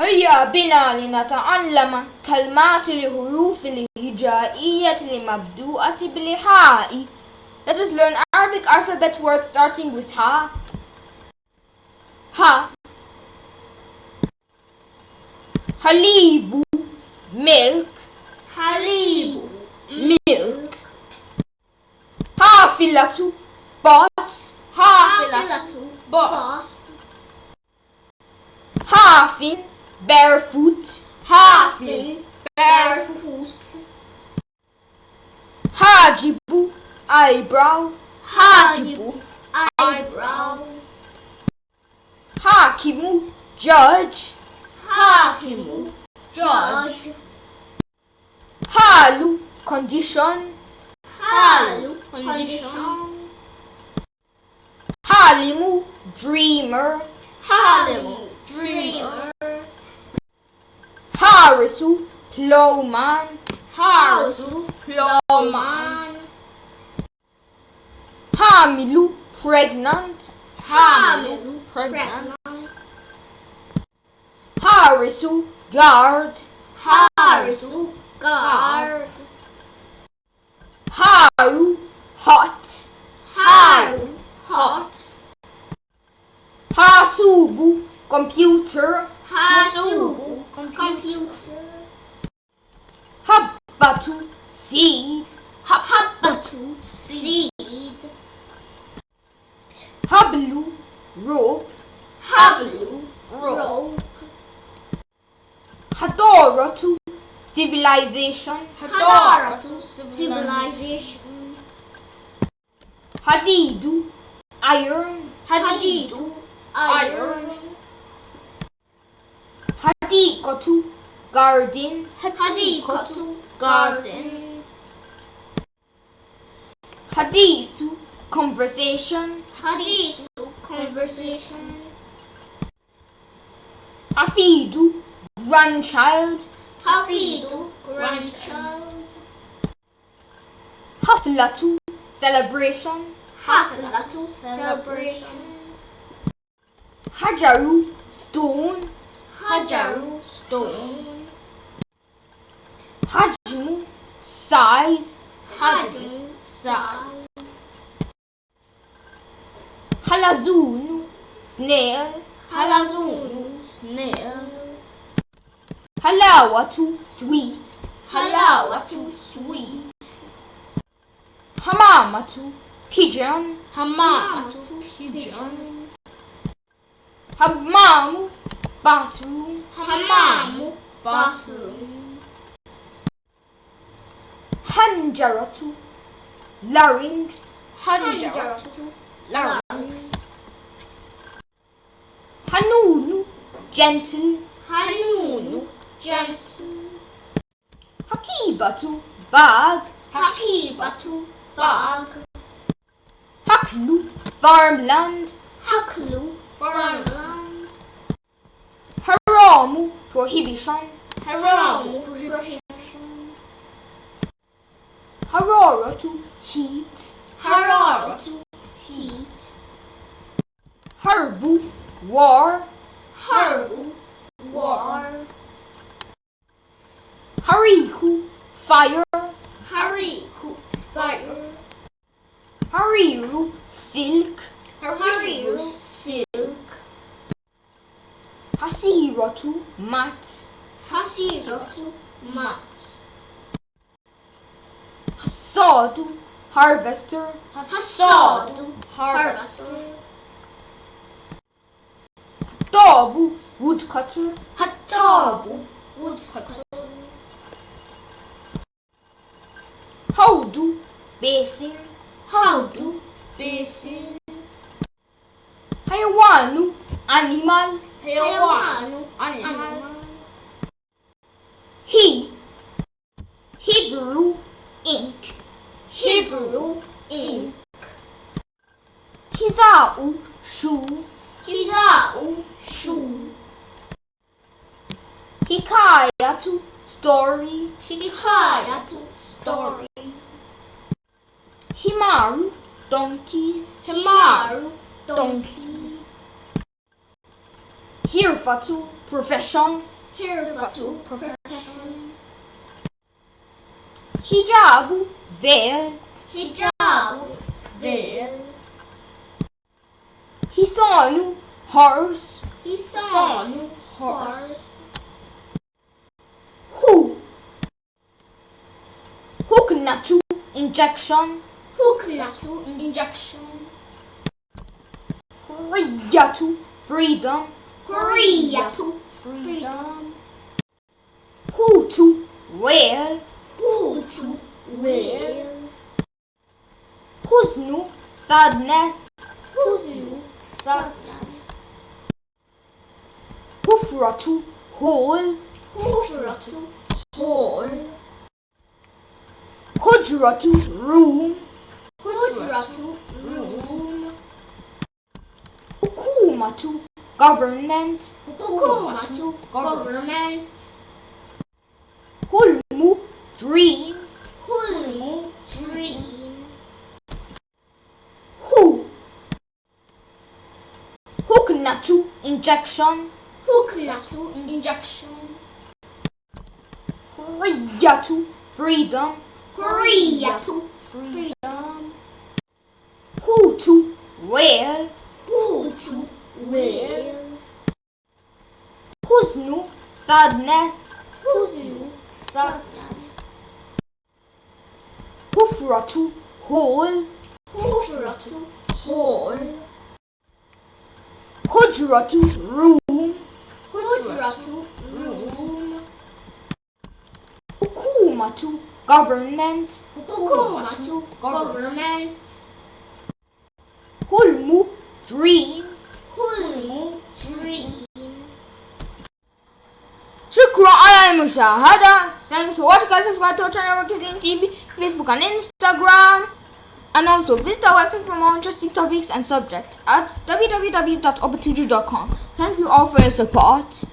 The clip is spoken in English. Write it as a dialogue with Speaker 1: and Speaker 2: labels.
Speaker 1: هيا بنا لنتعلم كلمات الحروف الهجائية المبدوءة بالحاء. Let us learn Arabic alphabet words starting with ha. Ha. حليب milk.
Speaker 2: حليب milk.
Speaker 1: حافلة bus.
Speaker 2: حافلة bus.
Speaker 1: حافٍ barefoot.
Speaker 2: حافٍ barefoot.
Speaker 1: حاجب eyebrow.
Speaker 2: حاجب eyebrow.
Speaker 1: حاكم judge.
Speaker 2: حاكم judge.
Speaker 1: حال condition.
Speaker 2: حال condition.
Speaker 1: حالم dreamer.
Speaker 2: حالم dreamer.
Speaker 1: حارس plowman.
Speaker 2: حارس plowman.
Speaker 1: حامل pregnant.
Speaker 2: حامل pregnant.
Speaker 1: حارس guard.
Speaker 2: حارس guard.
Speaker 1: حار hot.
Speaker 2: حار hot.
Speaker 1: حاسوب computer.
Speaker 2: حاسوب computer.
Speaker 1: حبة seed.
Speaker 2: حبة seed.
Speaker 1: حبل rope.
Speaker 2: حبل rope.
Speaker 1: حضارة civilization.
Speaker 2: حضارة civilization.
Speaker 1: حديد iron.
Speaker 2: حديد iron.
Speaker 1: حديقة garden.
Speaker 2: حديقة garden.
Speaker 1: حديث conversation.
Speaker 2: حديث conversation.
Speaker 1: حفيد grandchild.
Speaker 2: حفيد grandchild.
Speaker 1: حفلة celebration.
Speaker 2: حفلة celebration.
Speaker 1: حجر stone.
Speaker 2: حجر stone.
Speaker 1: حجم size.
Speaker 2: حجم size.
Speaker 1: حلزون snail.
Speaker 2: حلزون snail.
Speaker 1: حلاوة sweet.
Speaker 2: حلاوة sweet.
Speaker 1: حمامة pigeon.
Speaker 2: حمامة pigeon.
Speaker 1: حمام bathroom.
Speaker 2: حمام bathroom.
Speaker 1: حنجرة larynx.
Speaker 2: حنجرة larynx.
Speaker 1: حنون gentle.
Speaker 2: حنون gentle.
Speaker 1: حقيبة bag.
Speaker 2: حقيبة bag.
Speaker 1: حقل farmland.
Speaker 2: حقل farmland.
Speaker 1: حرام prohibition.
Speaker 2: حرام prohibition.
Speaker 1: حرارة heat.
Speaker 2: حرارة heat.
Speaker 1: حرب war.
Speaker 2: حرب war.
Speaker 1: حريق fire.
Speaker 2: حريق fire.
Speaker 1: حرير silk.
Speaker 2: حرير silk.
Speaker 1: حسيرة mat.
Speaker 2: حسيرة mat.
Speaker 1: حصاد harvester.
Speaker 2: حصاد harvester.
Speaker 1: حطاب woodcutter.
Speaker 2: حطاب woodcutter.
Speaker 1: حوض basin.
Speaker 2: حوض basin.
Speaker 1: حيوان animal.
Speaker 2: حيوان animal.
Speaker 1: Hebrew ink.
Speaker 2: Hebrew ink.
Speaker 1: حذاء shoe.
Speaker 2: حذاء shoe.
Speaker 1: حكاية story.
Speaker 2: حكاية story.
Speaker 1: حمار donkey.
Speaker 2: حمار donkey.
Speaker 1: حرفة profession.
Speaker 2: حرفة profession.
Speaker 1: حجاب veil.
Speaker 2: حجاب veil.
Speaker 1: حصان horse.
Speaker 2: حصان horse.
Speaker 1: حقنة injection.
Speaker 2: حقنة injection.
Speaker 1: حرية freedom.
Speaker 2: حرية freedom.
Speaker 1: حوت whale.
Speaker 2: حوت whale.
Speaker 1: حزن sadness.
Speaker 2: حزن sadness.
Speaker 1: حفرة hole.
Speaker 2: حفرة hole.
Speaker 1: حجرة room.
Speaker 2: حجرة room.
Speaker 1: حكومة government.
Speaker 2: حكومة government.
Speaker 1: حلم dream.
Speaker 2: حلم dream.
Speaker 1: حقنة injection.
Speaker 2: حقنة injection.
Speaker 1: حرية freedom.
Speaker 2: حرية freedom.
Speaker 1: حوت whale.
Speaker 2: حوت whale.
Speaker 1: حزن sadness.
Speaker 2: حزن sadness.
Speaker 1: حفرة hole.
Speaker 2: حفرة hole.
Speaker 1: حجرة room.
Speaker 2: حجرة room.
Speaker 1: حكومة government.
Speaker 2: حكومة government.
Speaker 1: حلم dream.
Speaker 2: حلم dream.
Speaker 1: شكرا على المشاهدة. Thanks for watching guys. Subscribe to our channel ObaKids TV, Facebook and Instagram. And also visit our website for more interesting topics and subjects at www.obatuju.com. Thank you all for your support.